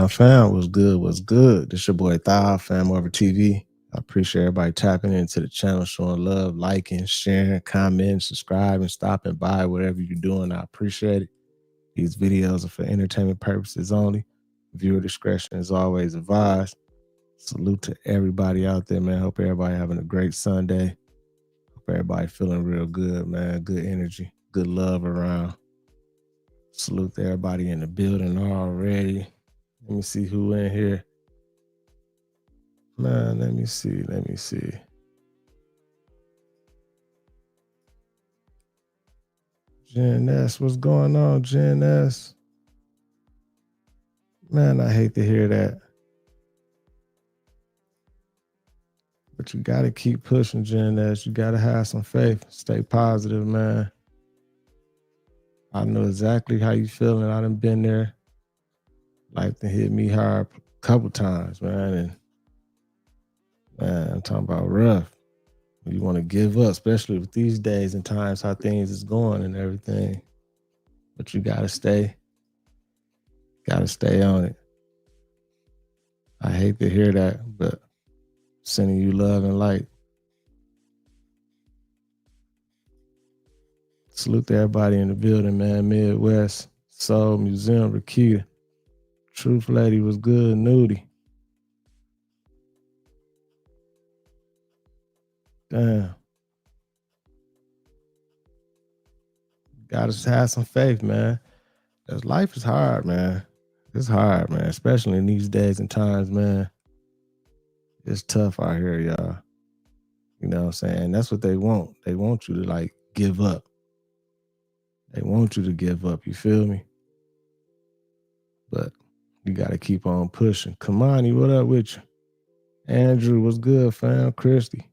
Fam was good, was good. This your boy Thou, FamOverTV. I appreciate everybody tapping into the channel, showing love, liking, sharing, commenting, subscribing, stopping by, whatever you're doing. I appreciate it. These videos are for entertainment purposes only. Viewer discretion is always advised. Salute to everybody out there, man. Hope everybody having a great Sunday. Hope everybody feeling real good, man. Good energy, good love around. Salute to everybody in the building already. Let me see who in here. Man, let me see. Jen S, what's going on, Jen S? Man, I hate to hear that. But you got to keep pushing, Jen S. You got to have some faith. Stay positive, man. I know exactly how you feeling. I done been there. Life done hit me hard a couple times, man. And man, I'm talking about rough. You want to give up, especially with these days and times, how things is going and everything. But you got to stay on it. I hate to hear that, but sending you love and light. Salute to everybody in the building, man. Midwest, Soul, Museum, Rakita. Truth Lady was good, Nudie. Damn. Gotta have some faith, man. Because life is hard, man. It's hard, man. Especially in these days and times, man. It's tough out here, y'all. You know what I'm saying? That's what they want. They want you to like give up. They want you to give up. You feel me? But you got to keep on pushing. Kamani, what up with you? Andrew, what's good, fam? Christy.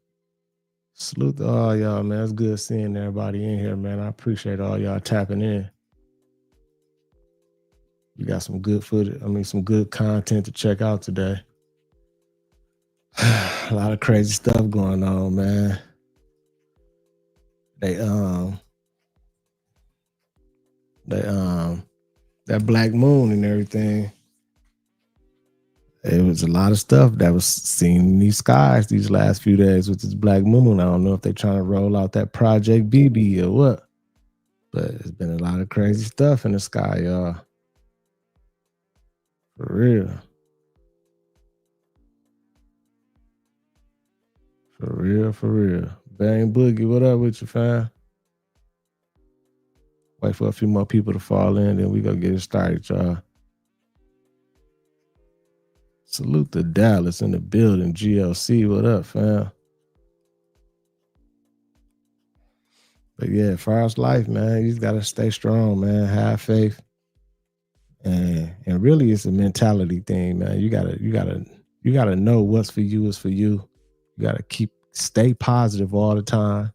Salute to all y'all, man. It's good seeing everybody in here, man. I appreciate all y'all tapping in. We got some good footage. Some good content to check out today. A lot of crazy stuff going on, man. That black moon and everything. It was a lot of stuff that was seen in these skies these last few days with this black moon. I don't know if they're trying to roll out that Project BB or what, but it's been a lot of crazy stuff in the sky, y'all. For real. For real. Bang Boogie, what up with you, fam? Wait for a few more people to fall in, then we gonna get it started, y'all. Salute to Dallas in the building. GLC, what up, fam? But yeah, as far as life, man, you just gotta stay strong, man. Have faith. And really it's a mentality thing, man. You gotta know what's for you is for you. You gotta stay positive all the time.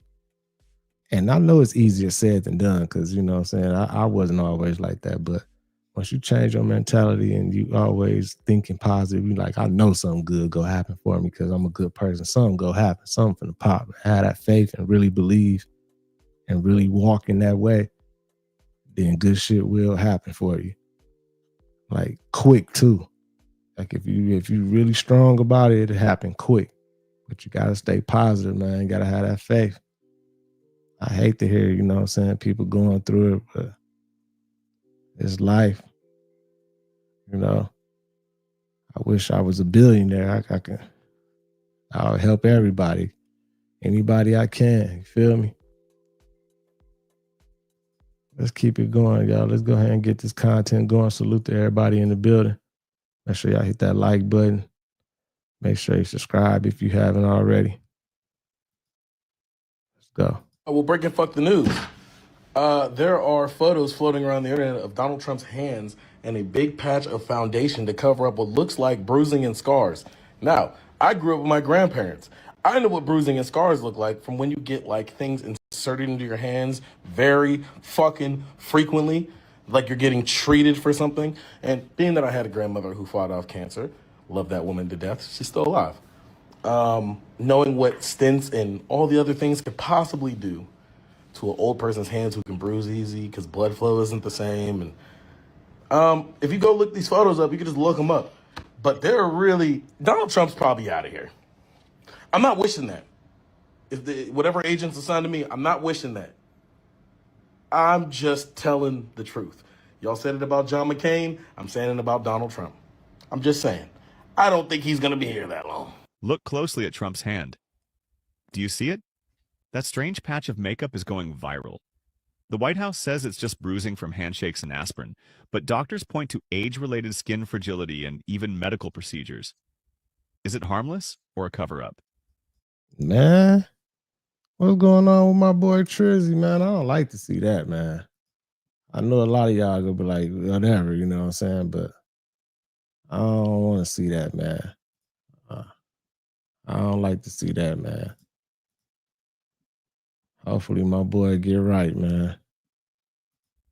And I know it's easier said than done, because you know what I'm saying, I wasn't always like that. But once you change your mentality and you always thinking positive, you like, I know something good go happen for me because I'm a good person. Something go happen, something finna pop. Have that faith and really believe and really walk in that way, then good shit will happen for you. Like quick too. Like if you really strong about it, it'll happen quick. But you gotta stay positive, man. You gotta have that faith. I hate to hear, you know what I'm saying, people going through it, but it's life. You know, I wish I was a billionaire. I'll help everybody. Anybody I can, you feel me? Let's keep it going, y'all. Let's go ahead and get this content going. Salute to everybody in the building. Make sure y'all hit that like button. Make sure you subscribe if you haven't already. Let's go. Well, breaking fuck the news. There are photos floating around the internet of Donald Trump's hands and a big patch of foundation to cover up what looks like bruising and scars. Now, I grew up with my grandparents. I know what bruising and scars look like from when you get like things inserted into your hands very fucking frequently, like you're getting treated for something. And being that I had a grandmother who fought off cancer, love that woman to death, she's still alive. Knowing what stents and all the other things could possibly do to an old person's hands who can bruise easy because blood flow isn't the same. And if you go look these photos up, you can just look them up. But they're really, Donald Trump's probably out of here. I'm not wishing that. If whatever agent's assigned to me, I'm not wishing that. I'm just telling the truth. Y'all said it about John McCain. I'm saying it about Donald Trump. I'm just saying. I don't think he's going to be here that long. Look closely at Trump's hand. Do you see it? That strange patch of makeup is going viral. The White House says it's just bruising from handshakes and aspirin, but doctors point to age-related skin fragility and even medical procedures. Is it harmless or a cover-up? Man, what's going on with my boy Trizzy, man? I don't like to see that, man. I know a lot of y'all gonna be like, whatever, you know what I'm saying? But I don't want to see that, man. I don't like to see that, man. Hopefully my boy get right, man.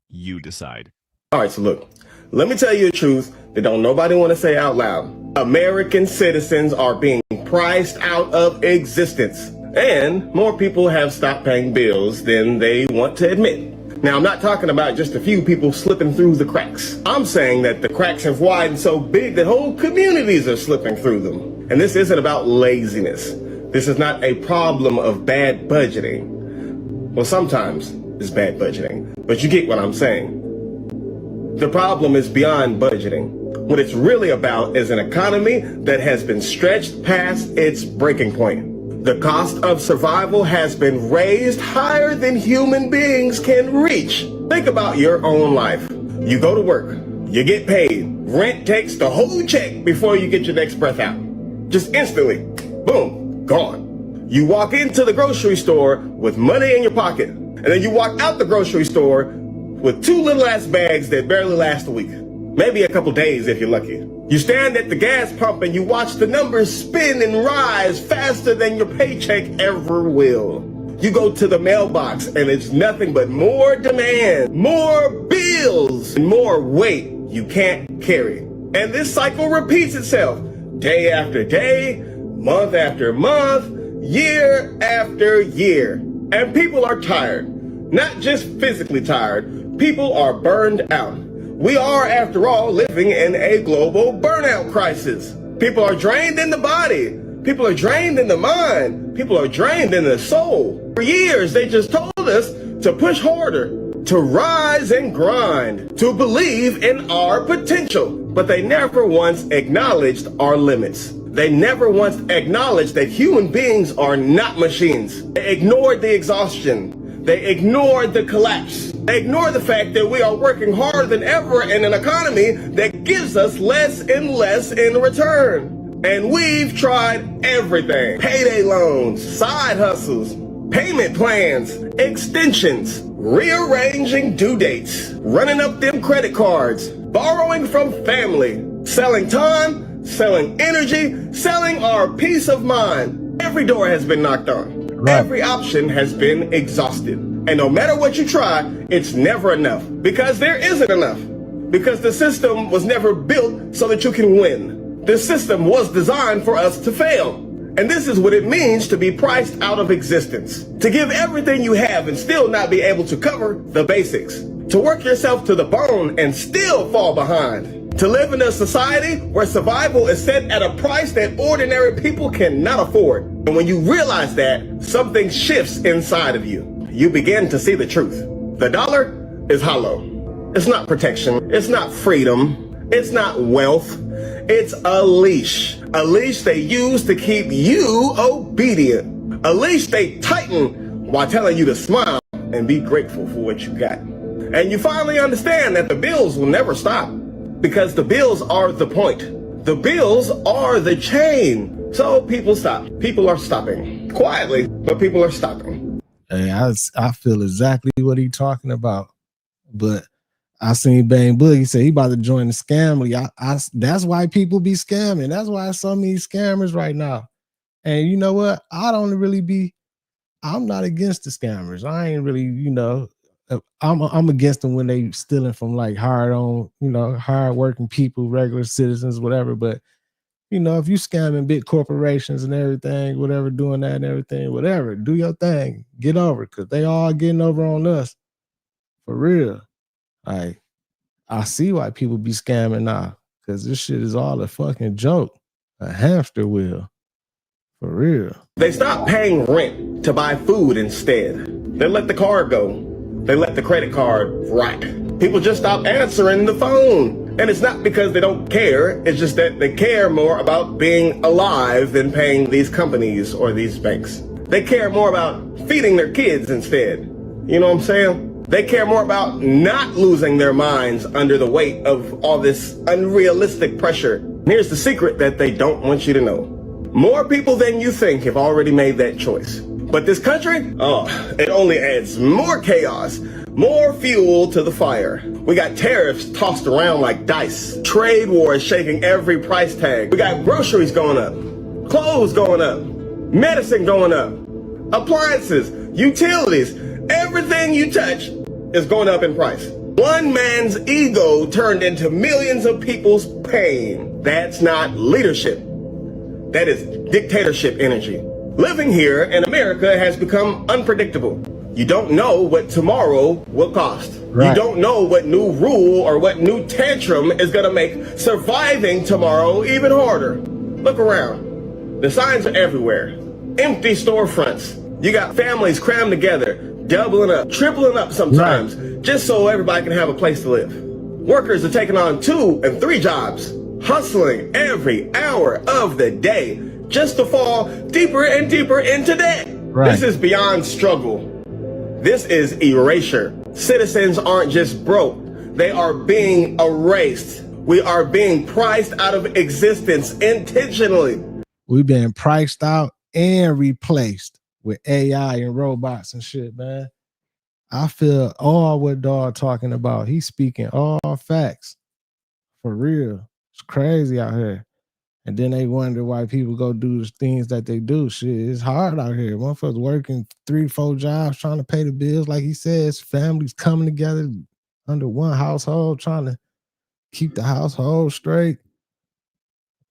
You decide. All right, so look, let me tell you the truth that don't nobody want to say out loud. American citizens are being priced out of existence, and more people have stopped paying bills than they want to admit. Now, I'm not talking about just a few people slipping through the cracks. I'm saying that the cracks have widened so big that whole communities are slipping through them. And this isn't about laziness. This is not a problem of bad budgeting. Well, sometimes it's bad budgeting, but you get what I'm saying. The problem is beyond budgeting. What it's really about is an economy that has been stretched past its breaking point. The cost of survival has been raised higher than human beings can reach. Think about your own life. You go to work, you get paid, rent takes the whole check before you get your next breath out. Just instantly, boom, gone. You walk into the grocery store with money in your pocket, and then you walk out the grocery store with 2 little ass bags that barely last a week. Maybe a couple days if you're lucky. You stand at the gas pump and you watch the numbers spin and rise faster than your paycheck ever will. You go to the mailbox and it's nothing but more demand, more bills, and more weight you can't carry. And this cycle repeats itself day after day, month after month, year after year. And people are tired. Not just physically tired, people are burned out. We are, after all, living in a global burnout crisis. People are drained in the body. People are drained in the mind. People are drained in the soul. For years, they just told us to push harder, to rise and grind, to believe in our potential. But they never once acknowledged our limits. They never once acknowledged that human beings are not machines. They ignored the exhaustion. They ignored the collapse. They ignore the fact that we are working harder than ever in an economy that gives us less and less in return. And we've tried everything. Payday loans, side hustles, payment plans, extensions, rearranging due dates, running up them credit cards, borrowing from family, selling time, selling energy, selling our peace of mind. Every door has been knocked on. Every option has been exhausted. And no matter what you try, it's never enough. Because there isn't enough. Because the system was never built so that you can win. The system was designed for us to fail. And this is what it means to be priced out of existence. To give everything you have and still not be able to cover the basics. To work yourself to the bone and still fall behind. To live in a society where survival is set at a price that ordinary people cannot afford. And when you realize that, something shifts inside of you. You begin to see the truth. The dollar is hollow. It's not protection. It's not freedom. It's not wealth. It's a leash. A leash they use to keep you obedient. A leash they tighten while telling you to smile and be grateful for what you got. And you finally understand that the bills will never stop. Because the bills are the point. The bills are the chain. So people stop. People are stopping. Quietly, but people are stopping. Hey, I feel exactly what he's talking about. But I seen Bang Boogie say he about to join the scam league. That's why people be scamming. That's why so many scammers right now. And you know what? I'm not against the scammers. I ain't really, I'm against them when they stealing from like hard working people, regular citizens, whatever. But you know, if you scamming big corporations and everything, whatever, doing that and everything, whatever, do your thing, get over it, because they all getting over on us for real. Like, I see why people be scamming now, because this shit is all a fucking joke, a hamster wheel, for real. They stop paying rent to buy food instead. They let the card go. They let the credit card rot. People just stop answering the phone. And it's not because they don't care, it's just that they care more about being alive than paying these companies or these banks. They care more about feeding their kids instead. You know what I'm saying? They care more about not losing their minds under the weight of all this unrealistic pressure. Here's the secret that they don't want you to know. More people than you think have already made that choice. But this country, it only adds more chaos, more fuel to the fire. We got tariffs tossed around like dice. Trade wars shaking every price tag. We got groceries going up, clothes going up, medicine going up, appliances, utilities, everything you touch is going up in price. One man's ego turned into millions of people's pain. That's not leadership. That is dictatorship energy. Living here in America has become unpredictable. You don't know what tomorrow will cost. Right. You don't know what new rule or what new tantrum is gonna make surviving tomorrow even harder. Look around. The signs are everywhere. Empty storefronts. You got families crammed together, doubling up, tripling up sometimes, right, just so everybody can have a place to live. Workers are taking on 2 and 3 jobs, hustling every hour of the day just to fall deeper and deeper into debt. Right. This is beyond struggle. This is erasure. Citizens aren't just broke. They are being erased. We are being priced out of existence intentionally. We've been priced out and replaced with AI and robots and shit, man. I feel all what Dog talking about. He's speaking all facts. For real. It's crazy out here. And then they wonder why people go do the things that they do. Shit, it's hard out here. Motherfuckers working 3-4 jobs trying to pay the bills. Like he says, families coming together under one household trying to keep the household straight.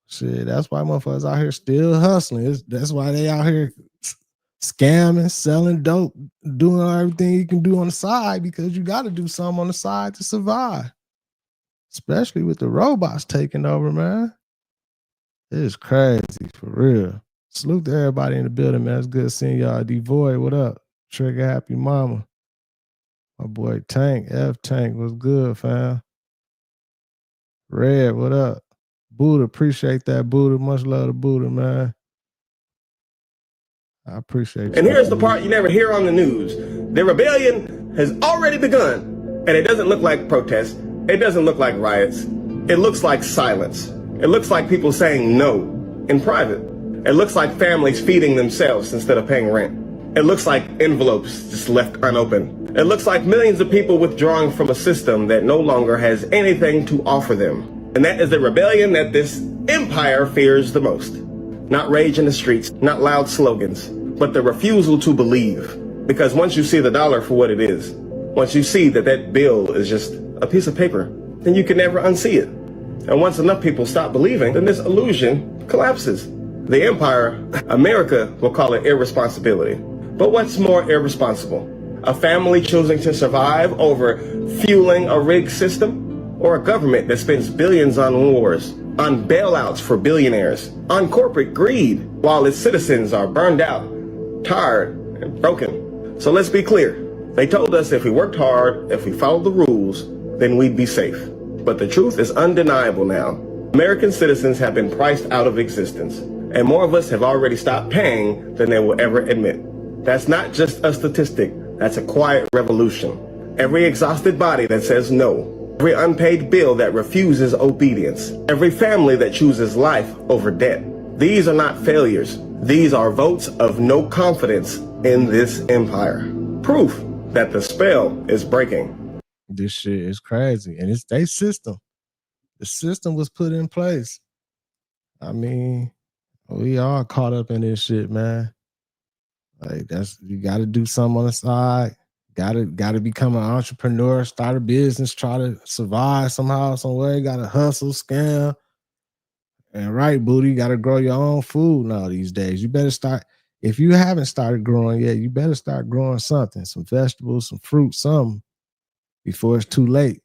Shit, that's why motherfuckers out here still hustling. That's why they out here scamming, selling dope, doing everything you can do on the side, because you got to do something on the side to survive. Especially with the robots taking over, man. It's crazy, for real. Salute to everybody in the building, man. It's good seeing y'all. D-Void, what up? Trigger Happy Mama. My boy Tank, F-Tank, what's good, fam? Red, what up? Buddha, appreciate that, Buddha. Much love to Buddha, man. I appreciate you. And here's the part you never hear on the news. The rebellion has already begun, and it doesn't look like protests. It doesn't look like riots. It looks like silence. It looks like people saying no in private. It looks like families feeding themselves instead of paying rent. It looks like envelopes just left unopened. It looks like millions of people withdrawing from a system that no longer has anything to offer them. And that is the rebellion that this empire fears the most. Not rage in the streets, not loud slogans, but the refusal to believe. Because once you see the dollar for what it is, once you see that that bill is just a piece of paper, then you can never unsee it. And once enough people stop believing, then this illusion collapses. The empire, America, will call it irresponsibility. But what's more irresponsible? A family choosing to survive over fueling a rigged system? Or a government that spends billions on wars, on bailouts for billionaires, on corporate greed, while its citizens are burned out, tired, and broken? So let's be clear. They told us if we worked hard, if we followed the rules, then we'd be safe. But the truth is undeniable now. American citizens have been priced out of existence, and more of us have already stopped paying than they will ever admit. That's not just a statistic, that's a quiet revolution. Every exhausted body that says no, every unpaid bill that refuses obedience, every family that chooses life over debt. These are not failures. These are votes of no confidence in this empire. Proof that the spell is breaking. This shit is crazy. And it's their system. The system was put in place. I mean, we all caught up in this shit, man. Like, that's, you got to do something on the side. Got to become an entrepreneur, start a business, try to survive somehow, some way. Got to hustle, scam. And right, Booty, you got to grow your own food now these days. You better start. If you haven't started growing yet, you better start growing something, some vegetables, some fruit, something before it's too late.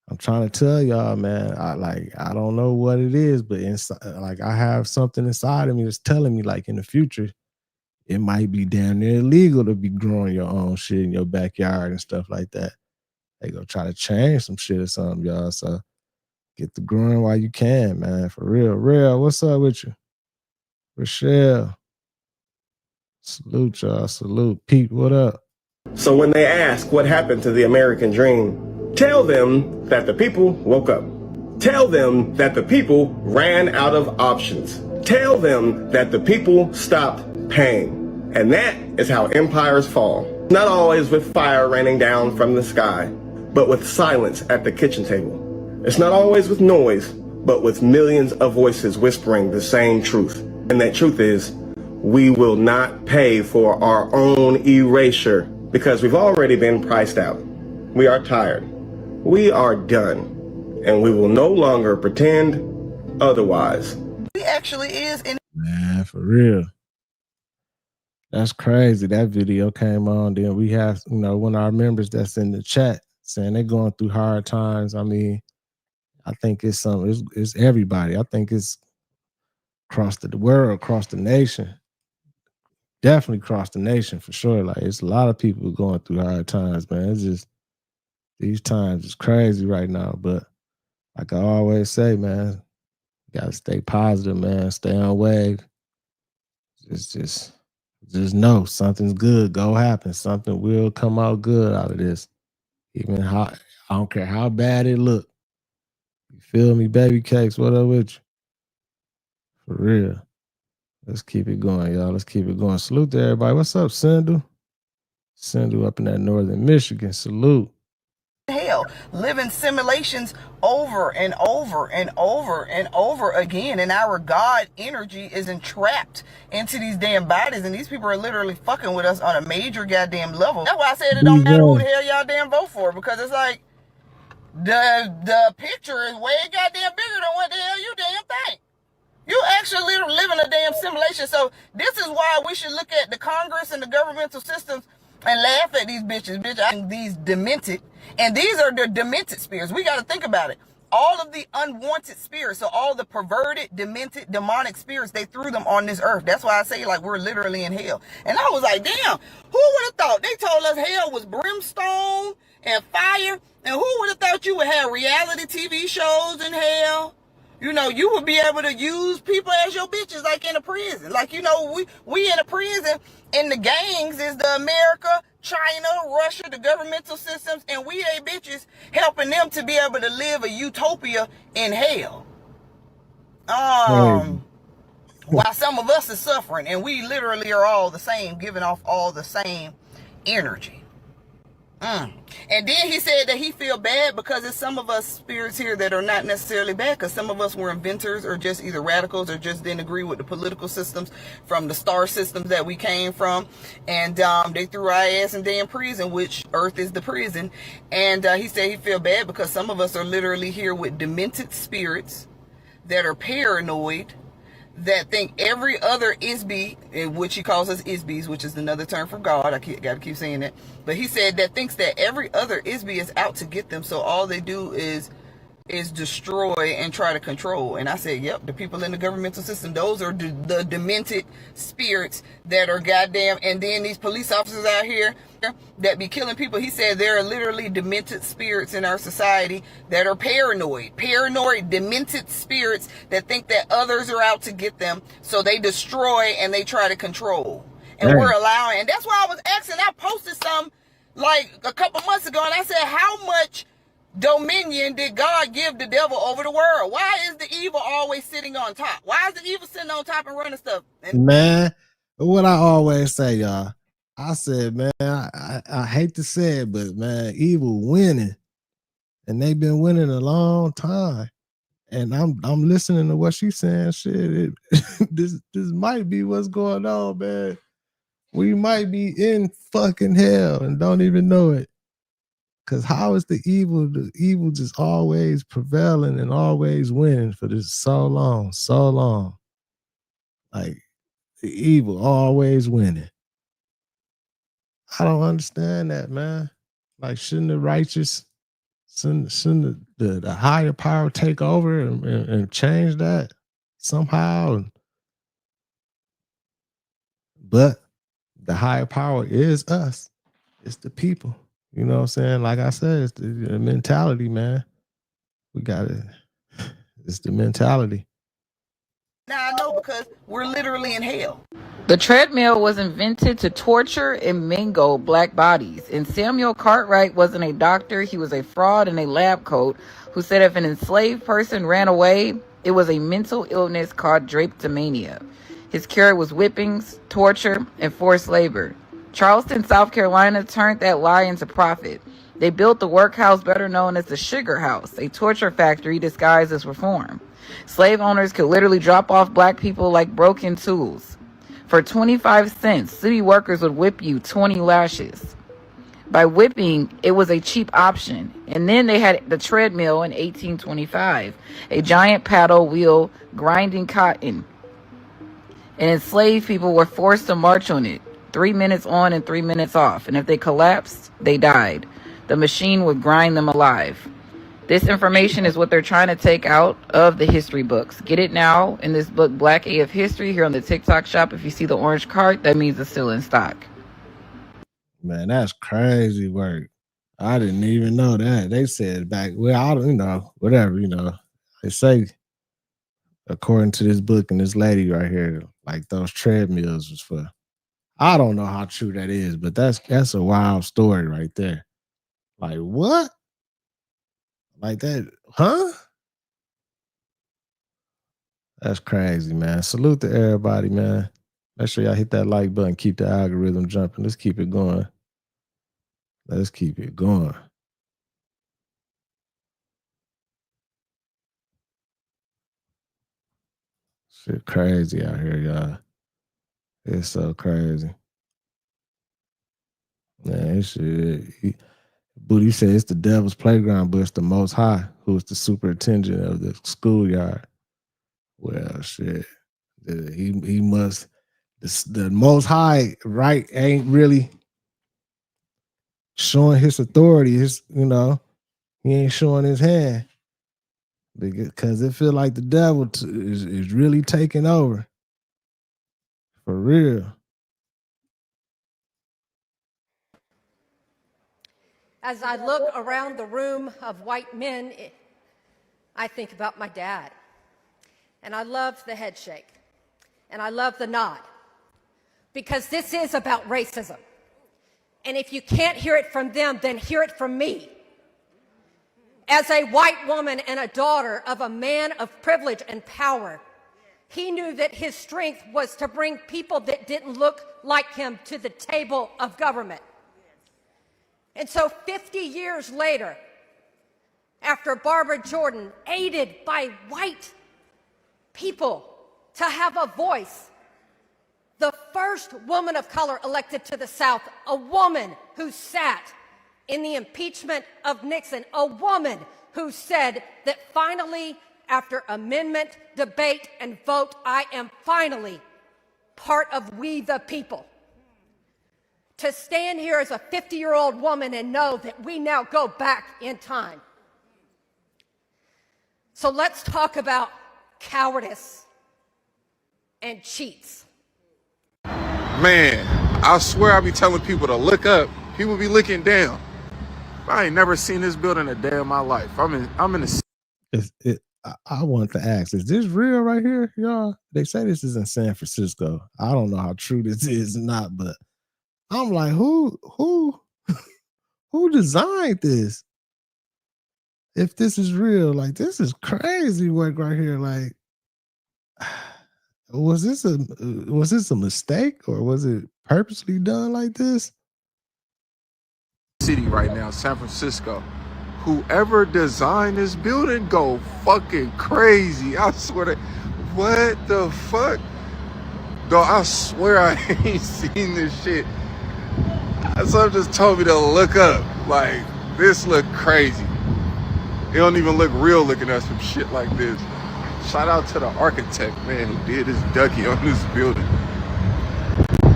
I'm trying to tell y'all, man. I don't know what it is, but like I have something inside of me that's telling me, like in the future, it might be damn near illegal to be growing your own shit in your backyard and stuff like that. They gonna try to change some shit or something, y'all. So get the growing while you can, man. For real. Real, what's up with you? Rochelle. Salute, y'all. Salute. Pete, what up? So when they ask what happened to the American dream, tell them that the people woke up. Tell them that the people ran out of options. Tell them that the people stopped paying. And that is how empires fall. Not always with fire raining down from the sky, but with silence at the kitchen table. It's not always with noise, but with millions of voices whispering the same truth. And that truth is, we will not pay for our own erasure because we've already been priced out. We are tired. We are done. And we will no longer pretend otherwise. He actually is in. Man, for real. That's crazy. That video came on. Then we have, one of our members that's in the chat saying they're going through hard times. I mean, I think it's everybody. I think it's across the world, across the nation. Definitely across the nation for sure. Like it's a lot of people going through hard times, man. It's just these times is crazy right now. But like I always say, man, you gotta stay positive, man. Stay on wave. Just know something's good. Go happen. Something will come out good out of this. Even I don't care how bad it look. You feel me, baby cakes? What up with you? For real. Let's keep it going, y'all. Let's keep it going. Salute to everybody. What's up, Sindhu? Sindhu up in that northern Michigan. Salute. Hell, living simulations over and over and over and over again, and our God energy is entrapped into these damn bodies, and these people are literally fucking with us on a major goddamn level. That's why I said it don't matter who the hell y'all damn vote for, because it's like the picture is way goddamn bigger than what the hell you damn think. You actually live in a damn simulation. So this is why we should look at the Congress and the governmental systems and laugh at these bitches. Bitch, I think these demented. And these are the demented spirits. We got to think about it. All of the unwanted spirits, so all the perverted, demented, demonic spirits, they threw them on this earth. That's why I say, like, we're literally in hell. And I was like, damn, who would have thought? They told us hell was brimstone and fire. And who would have thought you would have reality TV shows in hell? You would be able to use people as your bitches, like in a prison. Like, we in a prison, and the gangs is the America, China, Russia, the governmental systems, and we they bitches helping them to be able to live a utopia in hell. While some of us is suffering, and we literally are all the same, giving off all the same energy. And then he said that he feel bad because it's some of us spirits here that are not necessarily bad, because some of us were inventors or just either radicals or just didn't agree with the political systems from the star systems that we came from. And they threw our ass in damn prison, which Earth is the prison. And he said he feel bad because some of us are literally here with demented spirits that are paranoid, that think every other Isby, which he calls us Isbys, which is another term for God. I gotta keep saying that. But he said that thinks that every other Isby is out to get them. So all they do is destroy and try to control. And I said, yep, the people in the governmental system, those are the demented spirits that are goddamn. And then these police officers out here that be killing people, he said there are literally demented spirits in our society that are paranoid, demented spirits that think that others are out to get them. So they destroy and they try to control. And we're allowing, and that's why I was asking, I posted some like a couple months ago, and I said, how much dominion did God give the devil over the world? Why is the evil always sitting on top? Why is the evil sitting on top and running stuff? Man, what I always say, y'all, I said, man, I hate to say it, but man, evil winning. And they've been winning a long time. And I'm listening to what she's saying. Shit, this might be what's going on, man. We might be in fucking hell and don't even know it. Because how is the evil just always prevailing and always winning for this so long, so long? Like the evil always winning. I don't understand that, man. Like, shouldn't the righteous, shouldn't the higher power take over and change that somehow? But the higher power is us. It's the people. You know what I'm saying? Like I said, it's the mentality, man. We got it. It's the mentality. Now I know because we're literally in hell. The treadmill was invented to torture and mingle black bodies. And Samuel Cartwright wasn't a doctor. He was a fraud in a lab coat who said if an enslaved person ran away, it was a mental illness called drapetomania. His cure was whippings, torture, and forced labor. Charleston, South Carolina turned that lie into profit. They built the workhouse better known as the Sugar House, a torture factory disguised as reform. Slave owners could literally drop off black people like broken tools. For 25 cents, city workers would whip you 20 lashes. By whipping, it was a cheap option. And then they had the treadmill in 1825, a giant paddle wheel grinding cotton. And enslaved people were forced to march on it, 3 minutes on and 3 minutes off. And if they collapsed, they died. The machine would grind them alive. This information is what they're trying to take out of the history books. Get it now in this book, Black AF History, here on the TikTok shop. If you see the orange cart, that means it's still in stock. Man, that's crazy work. I didn't even know that. They said back, well, I don't, whatever, They say, according to this book and this lady right here, like those treadmills was for, I don't know how true that is, but that's a wild story right there. Like, what? Like that, huh? That's crazy, man. Salute to everybody, man. Make sure y'all hit that like button. Keep the algorithm jumping. Let's keep it going. Let's keep it going. Shit crazy out here, y'all. It's so crazy. Man, this shit. Booty said it's the devil's playground, but it's the Most High who is the superintendent of the schoolyard. Well, shit. He must, the Most High, right, ain't really showing his authority. He ain't showing his hand. Because it feel like the devil is really taking over. For real. As I look around the room of white men, I think about my dad. And I love the head shake. And I love the nod. Because this is about racism. And if you can't hear it from them, then hear it from me. As a white woman and a daughter of a man of privilege and power, he knew that his strength was to bring people that didn't look like him to the table of government. And so 50 years later, after Barbara Jordan, aided by white people to have a voice, the first woman of color elected to the South, a woman who sat in the impeachment of Nixon, a woman who said that finally, after amendment, debate, and vote, I am finally part of we the people. To stand here as a 50-year-old woman and know that we now go back in time. So let's talk about cowardice and cheats. Man, I swear I be telling people to look up. People be looking down. I ain't never seen this building a day in my life. I'm in the. I want to ask, is this real right here, y'all? They say this is in San Francisco. I don't know how true this is or not, but I'm like, who designed this? If this is real, like, this is crazy work right here. Like, was this a mistake, or was it purposely done like this? City right now, San Francisco. Whoever designed this building go fucking crazy. I swear to, what the fuck? Dog, I swear I ain't seen this shit. Someone just told me to look up. Like, This look crazy. It don't even look real looking at some shit like this. Shout out to the architect, man, who did his ducky on this building.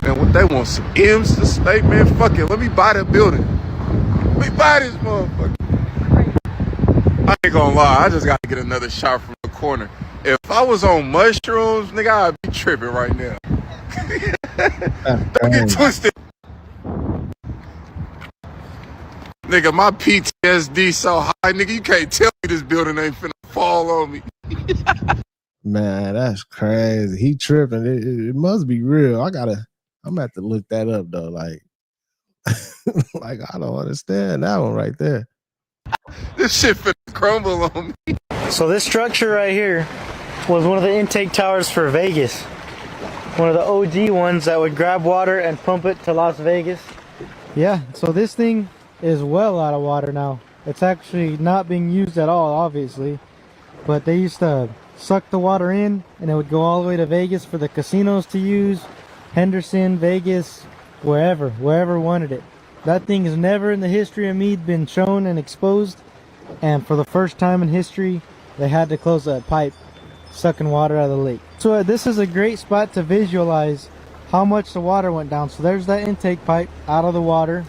Man, what they want, some M's to stay? Man, fuck it. Let me buy that building. Let me buy this motherfucker. I ain't gonna lie, I just gotta get another shot from the corner. If I was on mushrooms, nigga, I'd be tripping right now. Don't get twisted. Nigga, my PTSD so high, nigga, you can't tell me this building ain't finna fall on me. Man, that's crazy. He tripping. It must be real. I'm gonna have to look that up though. Like, like I don't understand that one right there. This shit finna crumble on me. So this structure right here was one of the intake towers for Vegas. One of the OG ones that would grab water and pump it to Las Vegas. Yeah, so this thing is well out of water now. It's actually not being used at all, obviously. But they used to suck the water in and it would go all the way to Vegas for the casinos to use. Henderson, Vegas, wherever wanted it. That thing has never in the history of Meade been shown and exposed. And for the first time in history, they had to close that pipe sucking water out of the lake. So this is a great spot to visualize how much the water went down. So there's that intake pipe out of the water.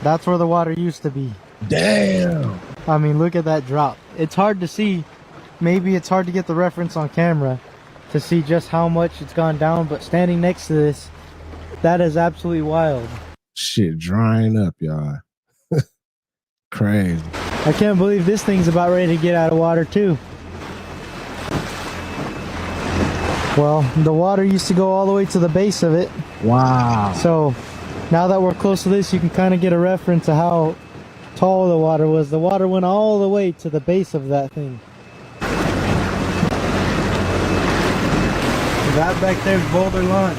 That's where the water used to be. Damn. I mean, look at that drop. It's hard to see. Maybe it's hard to get the reference on camera to see just how much it's gone down, but standing next to this, that is absolutely wild. Shit drying up, y'all. Crazy. I can't believe this thing's about ready to get out of water too. Well, the water used to go all the way to the base of it. Wow. So now that we're close to this, you can kind of get a reference of how tall the water was. The water went all the way to the base of that thing. That back there's Boulder Launch.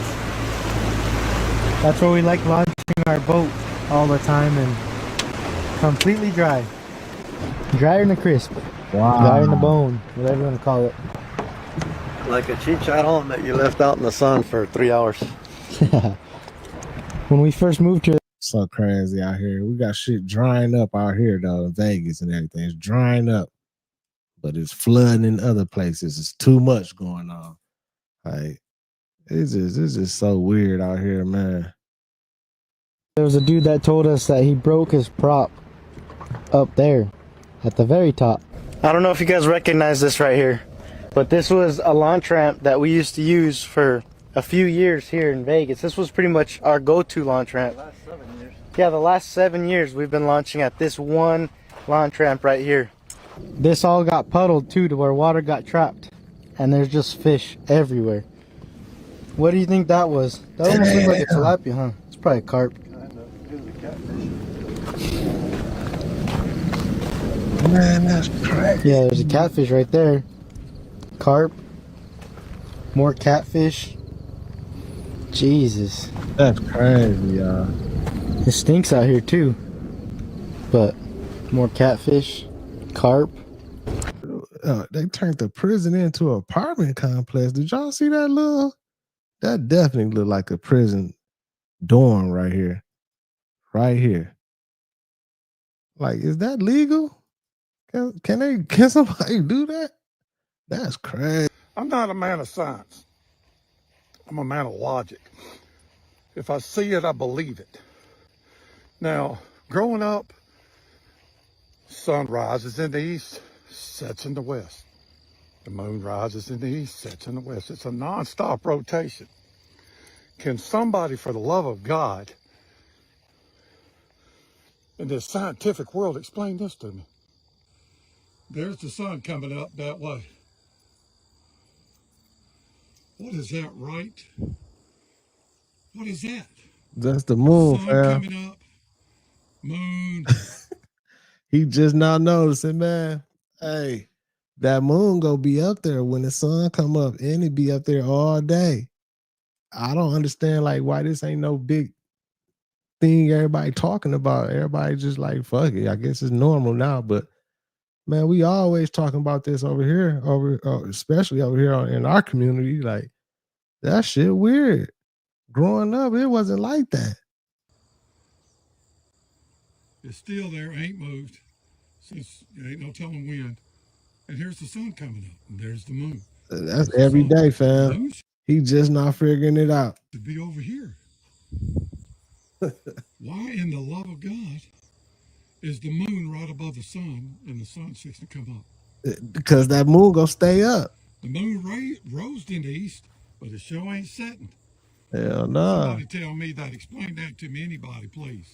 That's where we like launching our boat all the time, and completely dry. Drier than a crisp. Wow. Drier than a bone, whatever you want to call it. Like a chicharron that you left out in the sun for 3 hours. When we first moved here, So crazy out here. We got shit drying up out here though in Vegas and everything. It's drying up, but it's flooding in other places. It's too much going on. Like it's just so weird out here, man. there was a dude that told us that he broke his prop up there at the very top. I don't know if you guys recognize this right here, but this was a launch ramp that we used to use for a few years here in Vegas. This was pretty much our go-to launch ramp. The last 7 years. Yeah, the last 7 years we've been launching at this one launch ramp right here. This all got puddled too, to where water got trapped, and there's just fish everywhere. What do you think that was? That almost looked like a tilapia, huh? It's probably a carp. Man, that's crazy. Yeah, there's a catfish right there. Carp. More catfish. Jesus. That's crazy, y'all. It stinks out here too. But more catfish. Carp. They turned the prison into an apartment complex. Did y'all see that little? That definitely looked like a prison dorm right here. Right here. Like, is that legal? Can somebody do that? That's crazy. I'm not a man of science. I'm a man of logic. If I see it, I believe it. Now, growing up, sun rises in the east, sets in the west. The moon rises in the east, sets in the west. It's a non-stop rotation. Can somebody, for the love of God, in this scientific world, explain this to me? There's the sun coming up that way. What is that, right? What is that? That's the moon, Sun fam. coming up, moon. He just not noticing, man. Hey, that moon gonna be up there when the sun come up, and it be up there all day. I don't understand like why this ain't no big thing everybody talking about. Everybody just like fuck it. I guess it's normal now, but man, we always talking about this over here, especially over here in our community. Like that shit weird. Growing up, it wasn't like that. It's still there, ain't moved. Since ain't no telling when. And here's the sun coming up, and there's the moon. That's every day, fam. He just not figuring it out. To be over here. Why in the love of God is the moon right above the sun and the sun's fixing to come up? Because that moon gonna stay up. The moon rose in the east, but the show ain't setting. Hell no. Somebody tell me that. Explain that to me, anybody, please.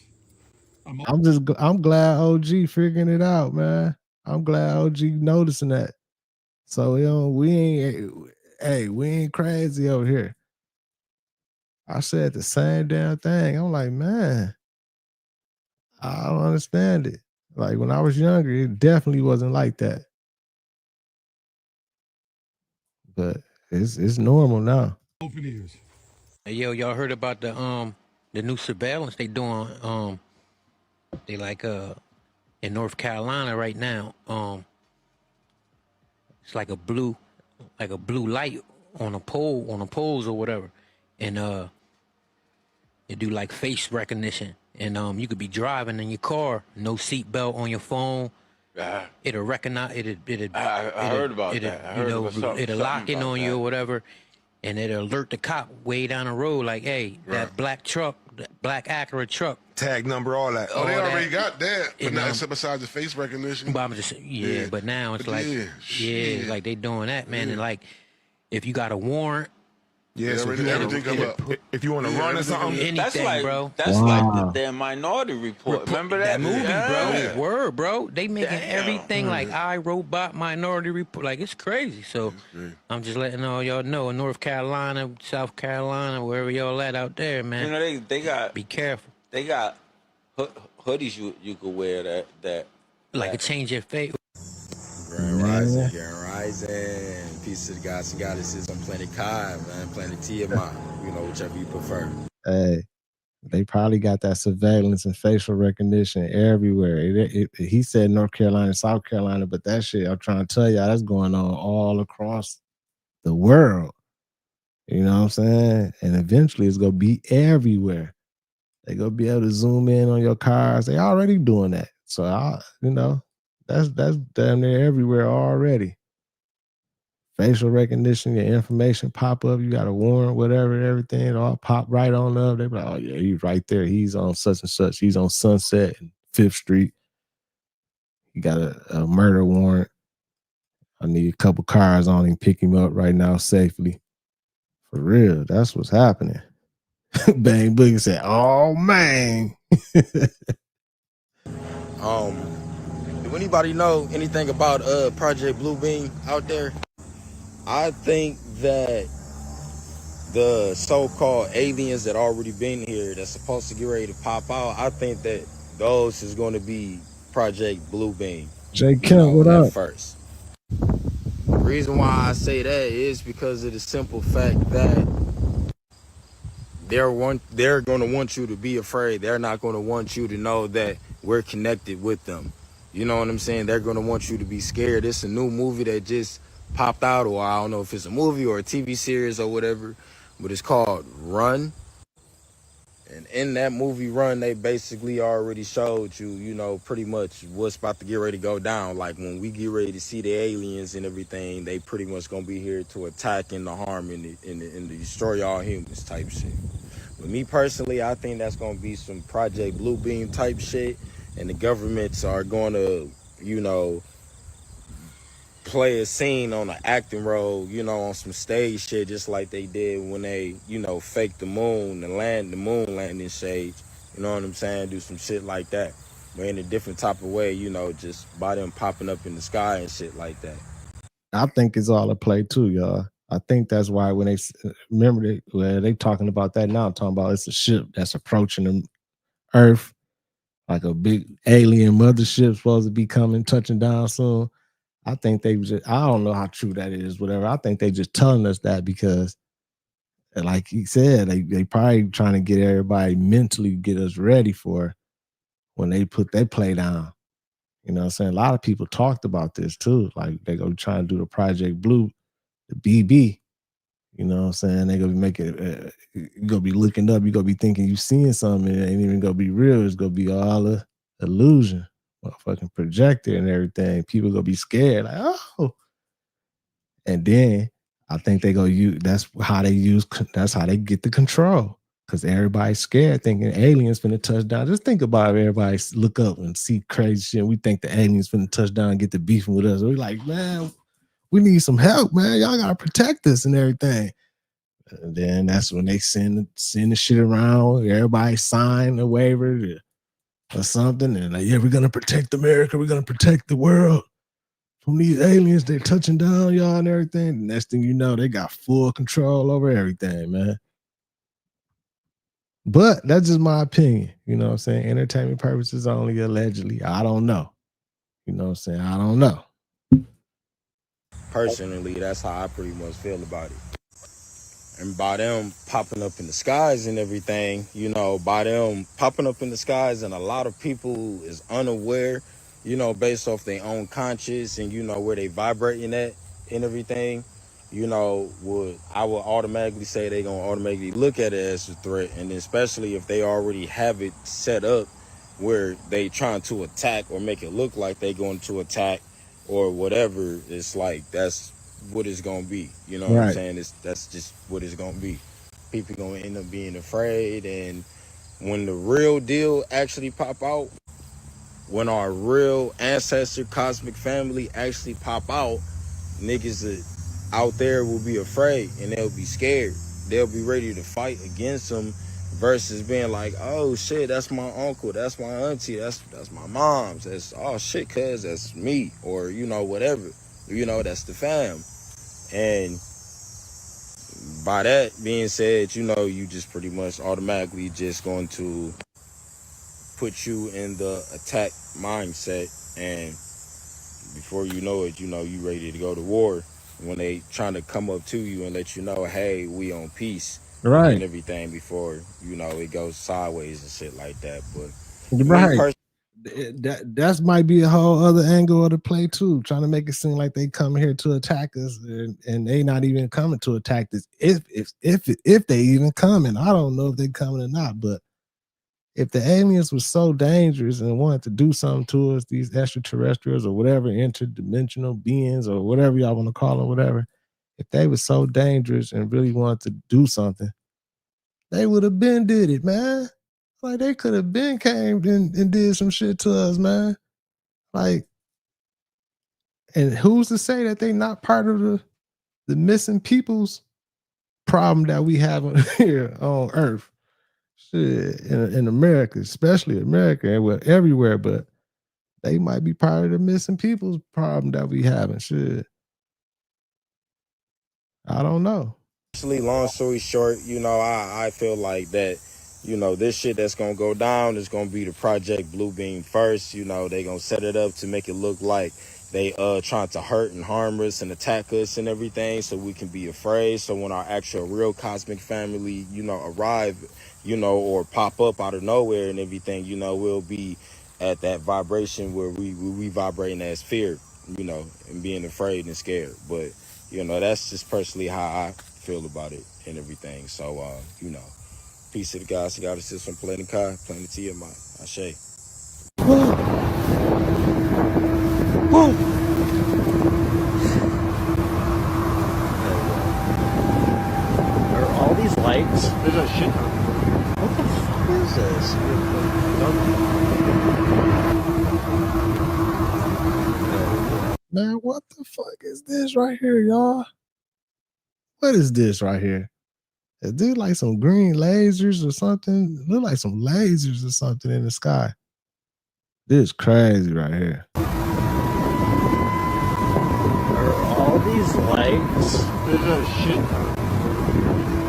I'm glad OG figuring it out, man. I'm glad OG noticing that. So we ain't crazy over here. I said the same damn thing. I'm like, man, I don't understand it. Like when I was younger, it definitely wasn't like that. But it's normal now. Open ears. Hey, yo, y'all heard about the new surveillance they doing? They like in North Carolina right now. It's like a blue light on the poles or whatever, and they do like face recognition, and you could be driving in your car, no seatbelt on your phone. It'll recognize it. I heard about that. I heard it'll lock in on you or whatever, and it'll alert the cop way down the road, like, hey, that black truck, that black Acura truck, tag number, all that. Oh, they already got that, but not except besides the face recognition. But I'm just but now it's like like they doing that, man, and like if you got a warrant. Yeah, so everything come up. If you want to run or something, anything, that's like, bro. That's like the damn Minority Report. Remember that movie, bro? Yeah. Word, bro. They making everything like iRobot, Minority Report. Like, it's crazy. So I'm just letting all y'all know, in North Carolina, South Carolina, wherever y'all at out there, man. You know, they got, be careful. They got hoodies you could wear that like a change your face. Grand Rising, Grand Rising. Peace to the gods and goddesses on Planet Kai, man. Planet Tiamat, whichever you prefer. Hey, they probably got that surveillance and facial recognition everywhere. He said North Carolina, South Carolina, but that shit, I'm trying to tell y'all, that's going on all across the world. You know what I'm saying? And eventually it's going to be everywhere. They're going to be able to zoom in on your cars. They already doing that. So, that's damn near everywhere already. Facial recognition, your information pop up. You got a warrant, whatever, everything. It all pop right on up. They be like, oh yeah, he's right there. He's on such and such. He's on Sunset and 5th Street. You got a murder warrant. I need a couple cars on him. Pick him up right now safely. For real, that's what's happening. Bang Boogie said, "Oh man." Do anybody know anything about Project Bluebeam out there? I think that the so-called aliens that already been here that's supposed to get ready to pop out, I think that those is going to be Project Bluebeam. Jay Kemp, what up? First. The reason why I say that is because of the simple fact that they're going to want you to be afraid. They're not going to want you to know that we're connected with them. You know what I'm saying? They're going to want you to be scared. It's a new movie that just popped out, or I don't know if it's a movie or a TV series or whatever, but it's called Run. And in that movie Run, they basically already showed you, pretty much what's about to get ready to go down. Like when we get ready to see the aliens and everything, they pretty much gonna be here to attack and to harm and to destroy all humans type shit. But me personally, I think that's gonna be some Project Bluebeam type shit, and the governments are gonna, play a scene on an acting role, on some stage shit, just like they did when they, faked the moon moon landing stage. You know what I'm saying? Do some shit like that, but in a different type of way, just by them popping up in the sky and shit like that. I think it's all a play too, y'all. I think that's why when they remember they talking about that now, talking about it's a ship that's approaching the Earth, like a big alien mothership supposed to be touching down soon. I think they just, I don't know how true that is, whatever. I think they just telling us that because, like he said, they probably trying to get everybody mentally get us ready for when they put their play down. You know what I'm saying? A lot of people talked about this too. Like they go try to do the Project Blue, the BB. You know what I'm saying? They gonna be making you gonna be looking up, you gonna be thinking you seeing something, it ain't even gonna be real. It's gonna be all illusion, motherfucking projector and everything. People gonna be scared, like, oh. And then I think they go use that's how they get the control. Cause everybody's scared, thinking aliens finna touch down. Just think about it, everybody look up and see crazy shit. We think the aliens finna touch down and get to beefing with us. We're like, man, we need some help, man. Y'all gotta protect us and everything. And then that's when they send the shit around. Everybody sign a waiver or something, and like, yeah, we're gonna protect America. We're gonna protect the world from these aliens. They're touching down y'all and everything. The next thing you know, they got full control over everything, man. But that's just my opinion. You know what I'm saying? Entertainment purposes only, allegedly. I don't know. You know what I'm saying? I don't know. Personally, that's how I pretty much feel about it. And by them popping up in the skies and everything, you know, by them popping up in the skies, and a lot of people is unaware, you know, based off their own conscience and, you know, where they vibrating at and everything, you know, I would automatically say they gonna automatically look at it as a threat. And especially if they already have it set up where they trying to attack or make it look like they going to attack or whatever, it's like that's what it's gonna be. You know what I'm Right. saying? That's just what it's gonna be. People gonna end up being afraid, and when the real deal actually pop out, when our real ancestor cosmic family actually pop out, niggas out there will be afraid and they'll be scared. They'll be ready to fight against them versus being like, oh shit, that's my uncle, that's my auntie, that's my mom's, that's oh shit, cuz that's me, or you know, whatever. You know, that's the fam. And by that being said, you know, you just pretty much automatically just going to put you in the attack mindset, and before you know it, you know, you ready to go to war when they trying to come up to you and let you know, hey, we on peace Right. and everything, before, you know, it goes sideways and shit like that. But me Right. personally, That might be a whole other angle of the play too, trying to make it seem like they come here to attack us, and they not even coming to attack us. If they even coming, I don't know if they coming or not. But if the aliens were so dangerous and wanted to do something to us, these extraterrestrials or whatever, interdimensional beings or whatever y'all want to call them, whatever, if they were so dangerous and really wanted to do something, they would have been did it, man. Like they could have been came and did some shit to us, man. Like, and who's to say that they not part of the missing people's problem that we have here on Earth? Shit, in America, especially America, and well, everywhere, but they might be part of the missing people's problem that we having. Shit, I don't know. long story short, you know, I feel like that, you know, this shit that's gonna go down is gonna be the Project Bluebeam first. You know, they gonna set it up to make it look like they trying to hurt and harm us and attack us and everything, so we can be afraid. So when our actual real cosmic family, you know, arrive, you know, or pop up out of nowhere and everything, you know, we'll be at that vibration where we vibrating as fear, you know, and being afraid and scared. But you know, that's just personally how I feel about it and everything. So, you know, peace to the guys. You got to sit from Planet Kai, Planet Tiamat. Ashe. Are all these lights? There's a shit. What the fuck is this? Man, what the fuck is this right here, y'all? What is this right here? Is this like some green lasers or something? Look like some lasers or something in the sky. This is crazy right here. Are all these lights? There's a shit.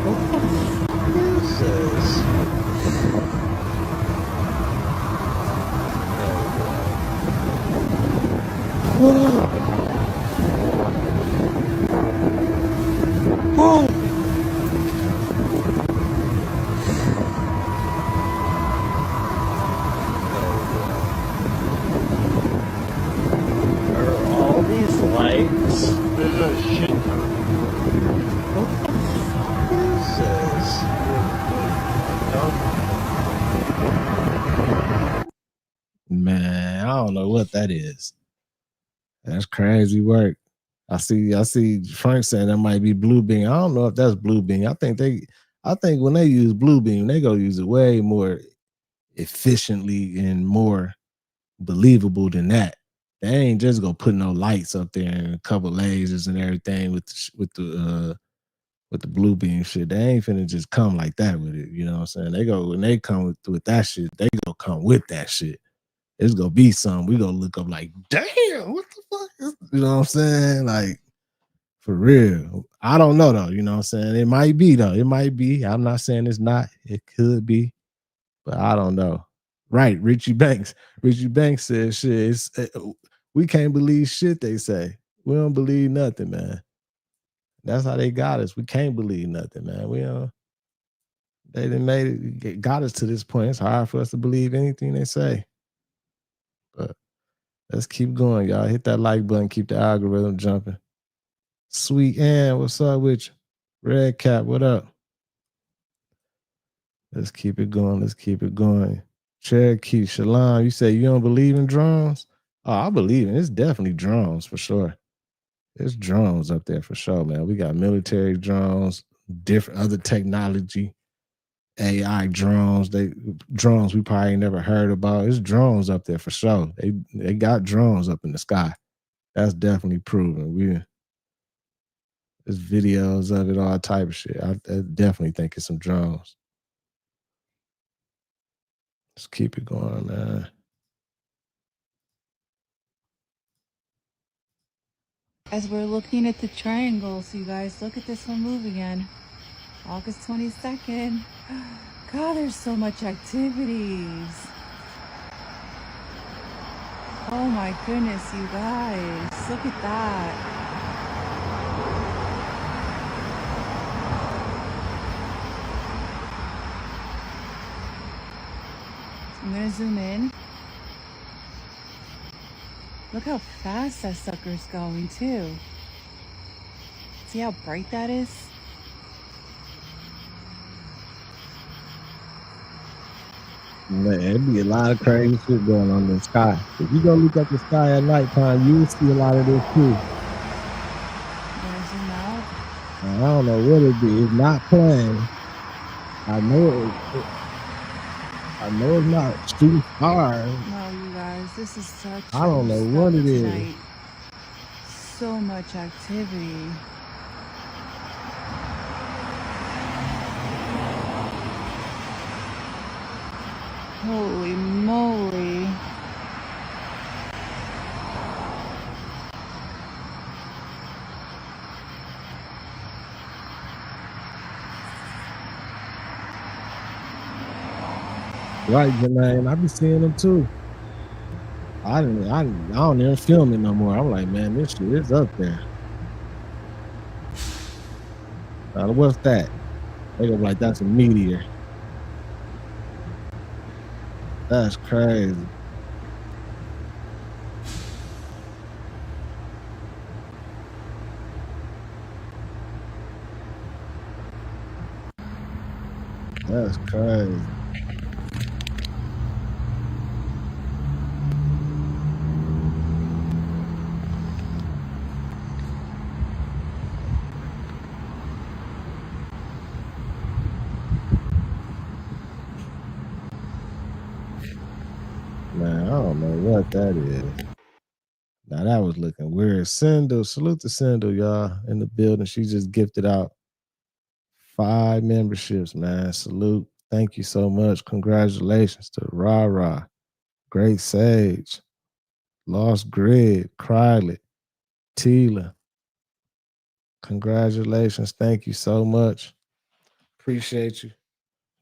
What the fuck is this? Whoa. Are all these lights? There's a shit. What the fuck is this? don't know what that is. That's crazy work. I see Frank saying that might be blue beam. I don't know if that's blue beam. I think when they use blue beam, they go use it way more efficiently and more believable than that. They ain't just gonna put no lights up there and a couple lasers and everything with the blue beam shit. They ain't finna just come like that with it. You know what I'm saying? They go when they come with that shit, they gonna come with that shit. It's gonna be something. We gonna look up like, damn, what the fuck is, you know what I'm saying? Like, for real. I don't know though, you know what I'm saying? It might be though. It might be. I'm not saying it's not. It could be, but I don't know. Right, Richie Banks. Richie Banks said shit. We can't believe shit they say. We don't believe nothing, man. That's how they got us. We can't believe nothing, man. We don't. They done made it, got us to this point. It's hard for us to believe anything they say. But let's keep going, y'all. Hit that like button. Keep the algorithm jumping. Sweet Ann, what's up with you? Red Cap, what up? Let's keep it going. Let's keep it going. Cherokee, Shalom, you say you don't believe in drones? Oh, I believe in it. It's definitely drones for sure. There's drones up there for sure, man. We got military drones, different other technology, AI drones. Drones we probably ain't never heard about. There's drones up there for sure. They got drones up in the sky. That's definitely proven. There's videos of it, all type of shit. I definitely think it's some drones. Let's keep it going, man. As we're looking at the triangles, you guys, look at this one move again. August 22nd. God, there's so much activities. Oh my goodness, you guys. Look at that. I'm gonna zoom in. Look how fast that sucker's going too. See how bright that is? Man, it'd be a lot of crazy shit going on in the sky. If you go look at the sky at nighttime, you'll see a lot of this too. I don't know what it be. It's not playing. I know it's not shooting stars. No, you guys, this is such I don't know what it is. tonight. So much activity. Holy moly. Right, Jermaine. I be seeing them too. I don't even film it no more. I'm like, man, this shit is up there. What's that? They go like, that's a meteor. That's crazy. That's crazy. Man, I don't know what that is. Now that was looking weird. Sindel, salute to Sindel, y'all, in the building. She just gifted out 5 memberships, man. Salute. Thank you so much. Congratulations to Ra, Great Sage, Lost Grid, Krylet, Tila. Congratulations. Thank you so much. Appreciate you.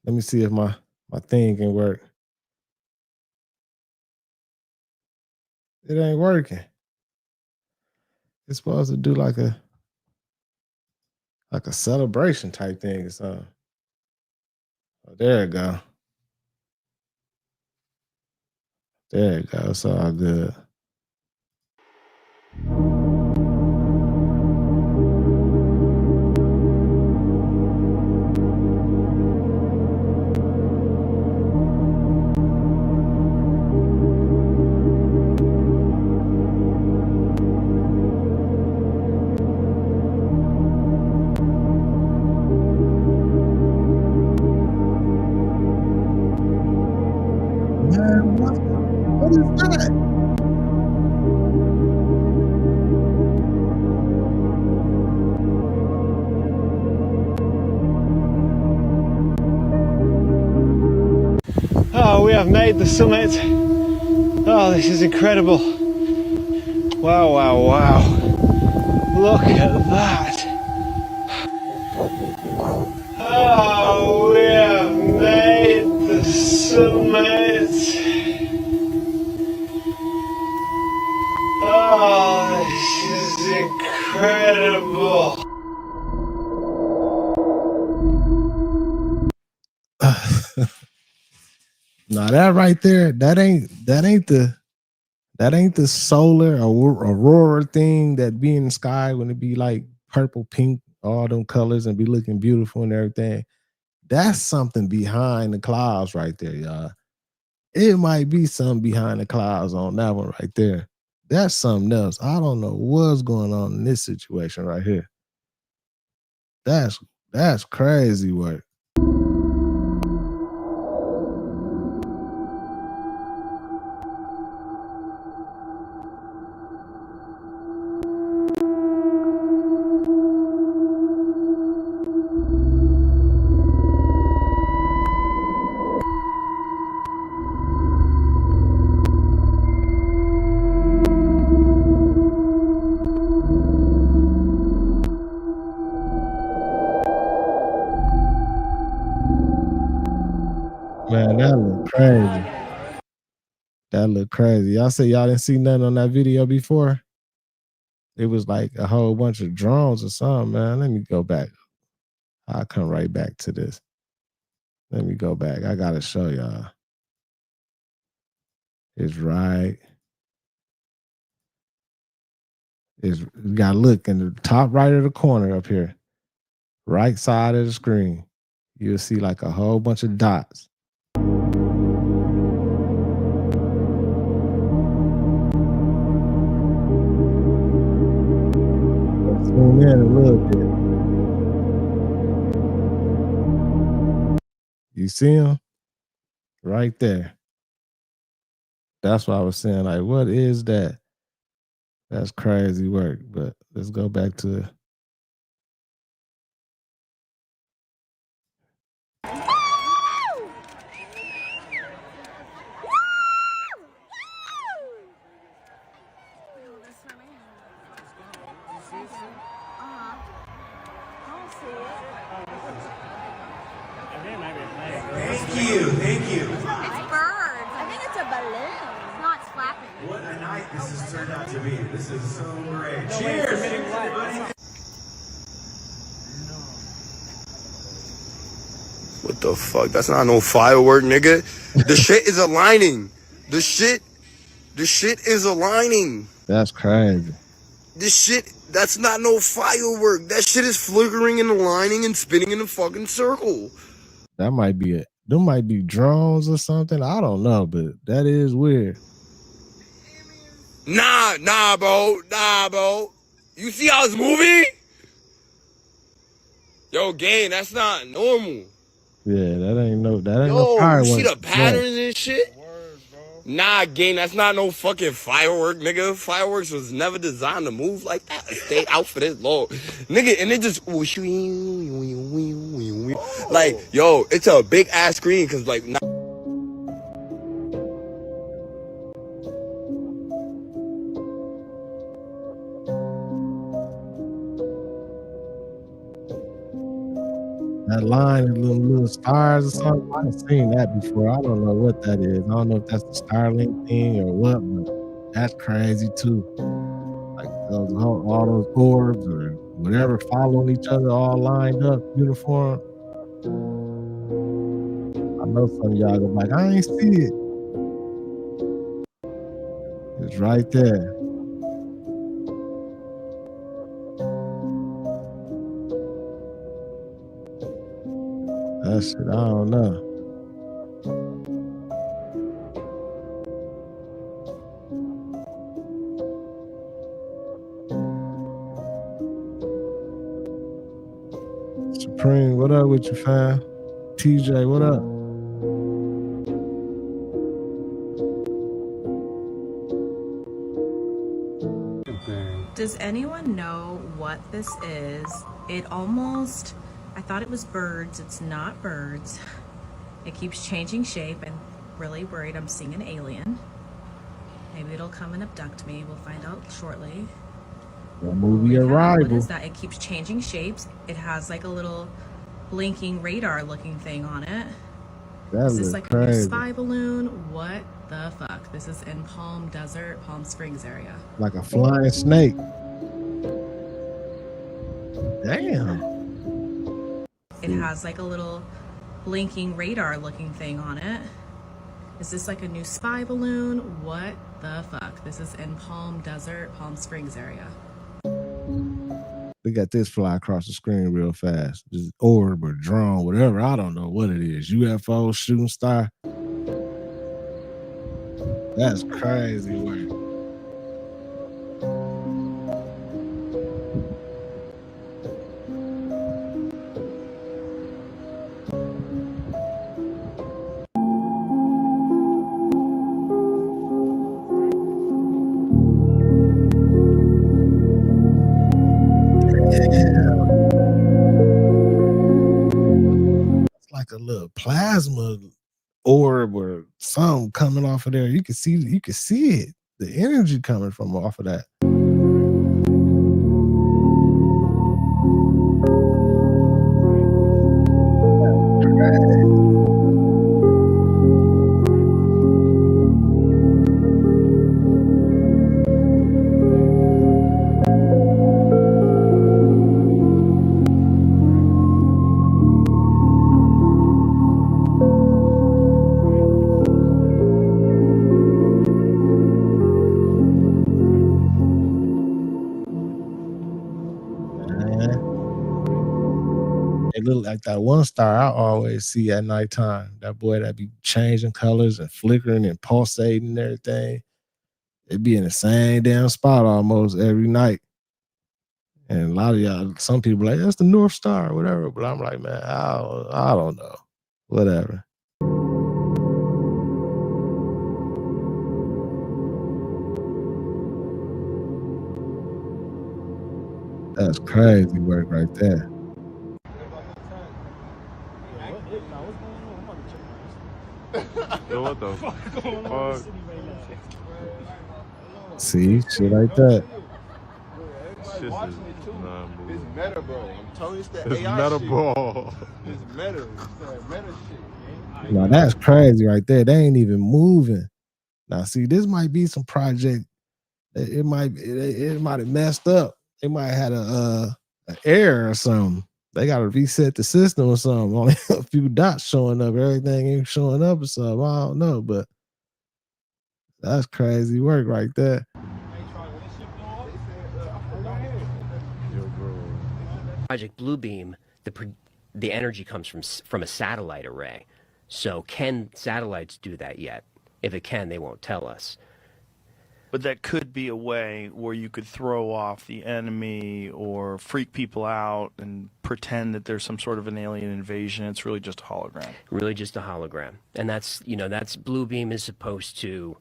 Let me see if my thing can work. It ain't working. It's supposed to do like a celebration type thing or something. Oh, there it go. There it go. It's all good. man. What is that? Oh, we have made the summit. Oh, this is incredible. Wow, wow, wow. Look at that. Oh, we have made the summit. Oh, this is incredible. Now that right there, that ain't the solar aurora thing that be in the sky when it be like purple, pink, all them colors and be looking beautiful and everything. That's something behind the clouds right there, y'all. It might be something behind the clouds on that one right there. That's something else. I don't know what's going on in this situation right here. That's crazy work. Man, that look crazy. That look crazy. Y'all say y'all didn't see nothing on that video before? It was like a whole bunch of drones or something, man. Let me go back. I'll come right back to this. Let me go back. I gotta show y'all. It's right. You gotta look in the top right of the corner up here. Right side of the screen. You'll see like a whole bunch of dots. Zoom in a little bit. You see them? Right there. That's what I was saying. Like, what is that? That's crazy work. But let's go back to Thank you, thank you. It's birds. I think it's a balloon. It's not flapping. What a night this has turned out to be. This is so great. Cheers, everybody. What the fuck? That's not no firework, nigga. The shit is aligning. The shit is aligning. That's crazy. This shit, that's not no firework. That shit is flickering and aligning and spinning in a fucking circle. That might be it. Them might be drones or something. I don't know, but that is weird. Nah, bro. You see how it's moving? Yo, gang, that's not normal. Yeah, that ain't no Yo, fireworks. you see the patterns and shit? Nah, gang, that's not no fucking firework, nigga. Fireworks was never designed to move like that. Stay out for this long. Nigga, and it just like, yo, it's a big ass screen cause like that line and little stars or something. I've seen that before. I don't know what that is. I don't know if that's the Starlink thing or what, but that's crazy too. Like all those orbs or whatever following each other, all lined up, uniform. I know some of y'all go like, I ain't see it. It's right there. That shit, I don't know. Supreme, what up with you, fam? TJ, what up? Does anyone know what this is? It almost, I thought it was birds. It's not birds. It keeps changing shape. I'm really worried I'm seeing an alien. Maybe it'll come and abduct me. We'll find out shortly. That movie What Arrival. is that? It keeps changing shapes. It has like a little blinking radar looking thing on it. That Is this looks like a new crazy. spy balloon? What the fuck? This is in Palm Desert, Palm Springs area. Like a flying snake. Damn. It has like a little blinking radar looking thing on it. Is this like a new spy balloon? What the fuck? This is in Palm Desert, Palm Springs area. They got this fly across the screen real fast. Just orb or drone, whatever. I don't know what it is. UFO, shooting star. That's crazy work. It's like a little plasma orb or something coming off of there. You can see it. The energy coming from off of that. It look like that one star I always see at nighttime. That boy that be changing colors and flickering and pulsating and everything. It be in the same damn spot almost every night. And a lot of y'all, some people like, that's the North Star or whatever. But I'm like, man, I don't know. Whatever. That's crazy work right there. Yo, what the fuck? See, shit like that. Shit is non-moving. It's meta, bro. I'm telling you, it's that It's AI meta, shit. bro. It's meta. It's that meta shit. Now that's crazy right there. They ain't even moving. Now, see, this might be some project. It might have messed up. It might have had an error or something. They got to reset the system or something. Only a few dots showing up. Everything ain't showing up or something. I don't know, but that's crazy work right there. Project Bluebeam, the energy comes from a satellite array. So can satellites do that yet? If it can, they won't tell us. But that could be a way where you could throw off the enemy or freak people out and pretend that there's some sort of an alien invasion. It's really just a hologram. Really just a hologram. And that's Bluebeam is supposed to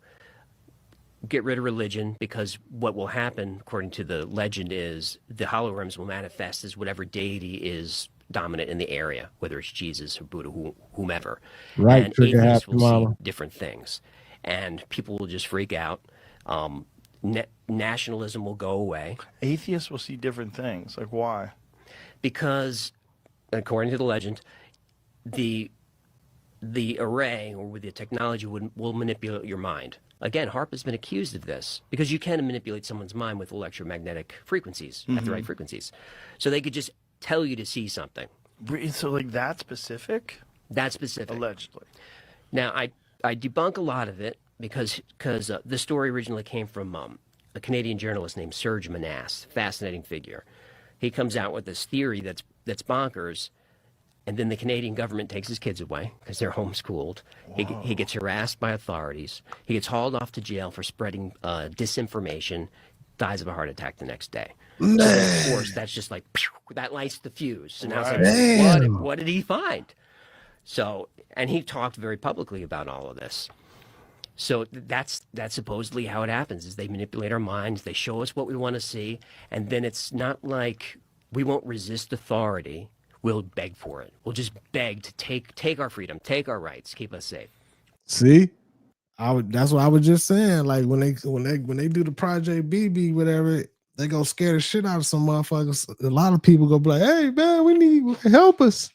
get rid of religion, because what will happen, according to the legend, is the holograms will manifest as whatever deity is dominant in the area, whether it's Jesus or Buddha, whomever. Right, And trigger atheists happy will see mama. different things. And people will just freak out. Nationalism will go away. Atheists will see different things. Like, why? Because, according to the legend, the array or the technology will manipulate your mind. Again, HAARP has been accused of this because you can manipulate someone's mind with electromagnetic frequencies at the right frequencies. So they could just tell you to see something. So, like, that specific? That's specific. Allegedly. Now, I debunk a lot of it because the story originally came from a Canadian journalist named Serge Manasse, fascinating figure. He comes out with this theory that's bonkers, and then the Canadian government takes his kids away because they're homeschooled. He gets harassed by authorities. He gets hauled off to jail for spreading disinformation, dies of a heart attack the next day. So of course, that's just like, pew, that lights the fuse. So now it's like, what did he find? So, and he talked very publicly about all of this. So that's supposedly how it happens, is they manipulate our minds, they show us what we want to see, and then it's not like we won't resist authority. We'll beg for it. We'll just beg to take our freedom, take our rights, keep us safe. See, that's what I was just saying. Like when they do the Project BB, whatever, they go scare the shit out of some motherfuckers. A lot of people go be like, "Hey man, we need help us,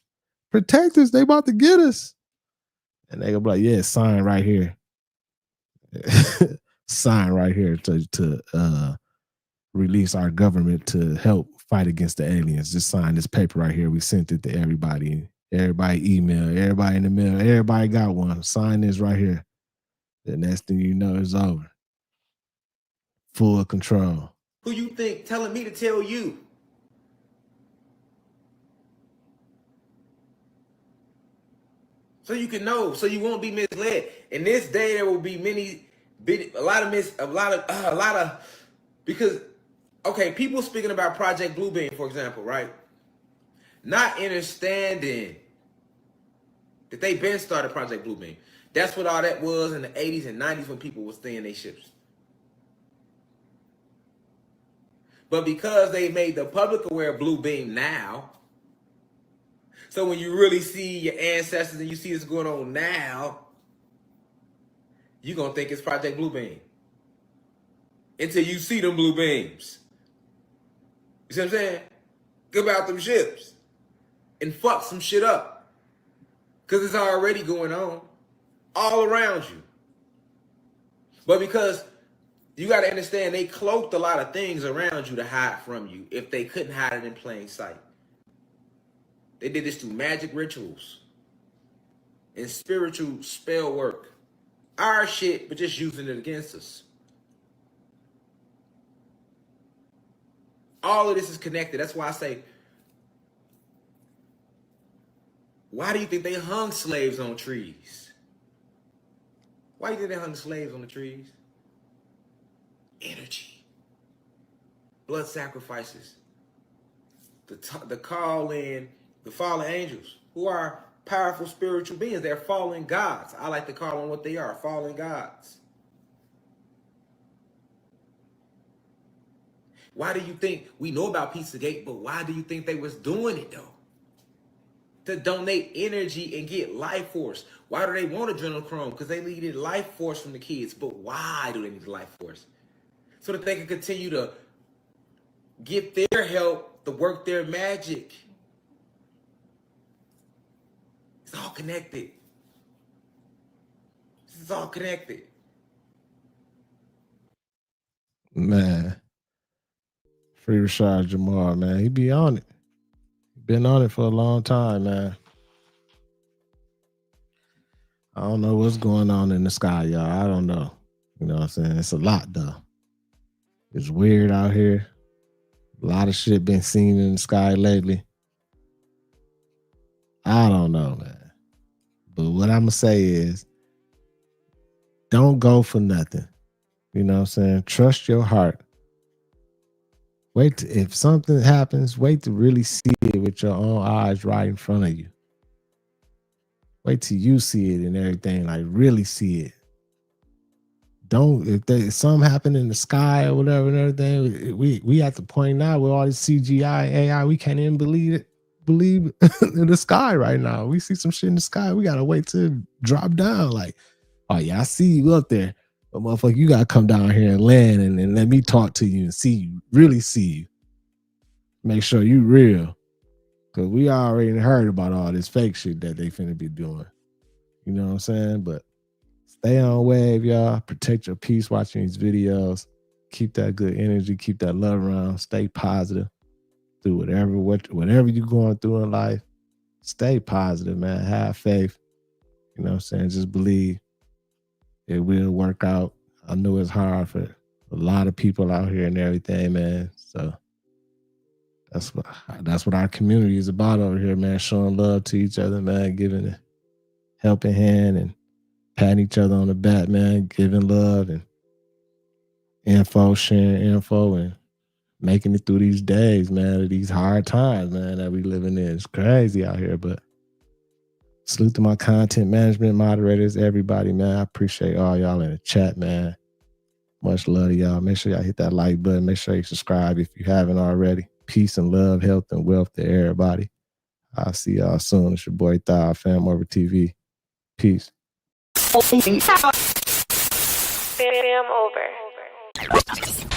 protect us. They about to get us," and they go be like, "Yeah, sign right here, sign right here to release our government to help fight against the aliens. Just sign this paper right here. We sent it to everybody. Everybody email. Everybody in the mail. Everybody got one. Sign this right here." The next thing you know, it's over. Full control. Who you think telling me to tell you? So you can know, so you won't be misled. In this day, there will be because, okay, people speaking about Project Bluebeam, for example, right? Not understanding that they been started Project Bluebeam. That's what all that was in the 80s and 90s when people were staying in their ships. But because they made the public aware of Bluebeam now, so when you really see your ancestors and you see what's going on now, you're going to think it's Project Bluebeam. Until you see them blue beams. You see what I'm saying? Go about them ships. And fuck some shit up. Because it's already going on. All around you. But because you got to understand, they cloaked a lot of things around you to hide from you if they couldn't hide it in plain sight. They did this through magic rituals and spiritual spell work. Our shit, but just using it against us. All of this is connected. That's why I say, why do you think they hung slaves on trees? Why do you think they hung slaves on the trees? Energy. Blood sacrifices. The call in, the fallen angels, who are powerful spiritual beings. They're fallen gods. I like to call them what they are, fallen gods. Why do you think, we know about Pizzagate, but why do you think they was doing it though? To donate energy and get life force. Why do they want adrenochrome? Because they needed life force from the kids. But why do they need life force? So that they can continue to get their help to work their magic. It's all connected. This is all connected. Man. Free Rashad Jamal, man. He be on it. Been on it for a long time, man. I don't know what's going on in the sky, y'all. I don't know. You know what I'm saying? It's a lot, though. It's weird out here. A lot of shit been seen in the sky lately. I don't know, man. But what I'm going to say is, don't go for nothing. You know what I'm saying? Trust your heart. If something happens, wait to really see it with your own eyes right in front of you. Wait till you see it and everything, like really see it. If something happen in the sky or whatever and everything, we at the point now where all this CGI, AI, we can't even believe in the sky right now. We see some shit in the sky, we gotta wait till it drop down. Like, oh yeah, I see you up there. But motherfucker, you gotta come down here and land and let me talk to you and see you, really see you. Make sure you real. Cause we already heard about all this fake shit that they finna be doing. You know what I'm saying? But stay on wave, y'all. Protect your peace watching these videos. Keep that good energy, keep that love around, stay positive through whatever you're going through in life. Stay positive, man. Have faith. You know what I'm saying? Just believe it will work out. I know it's hard for a lot of people out here and everything, man. So that's what our community is about over here, man. Showing love to each other, man. Giving a helping hand and patting each other on the back, man. Giving love and sharing info, and making it through these days, man. These hard times, man, that we living in. It's crazy out here, but Salute to my content management moderators, everybody, man. I appreciate all y'all in the chat, man. Much love to y'all. Make sure y'all hit that like button. Make sure you subscribe if you haven't already. Peace and love, health and wealth to everybody. I'll see y'all soon. It's your boy Thou, FamOverTV. Peace. Fam over.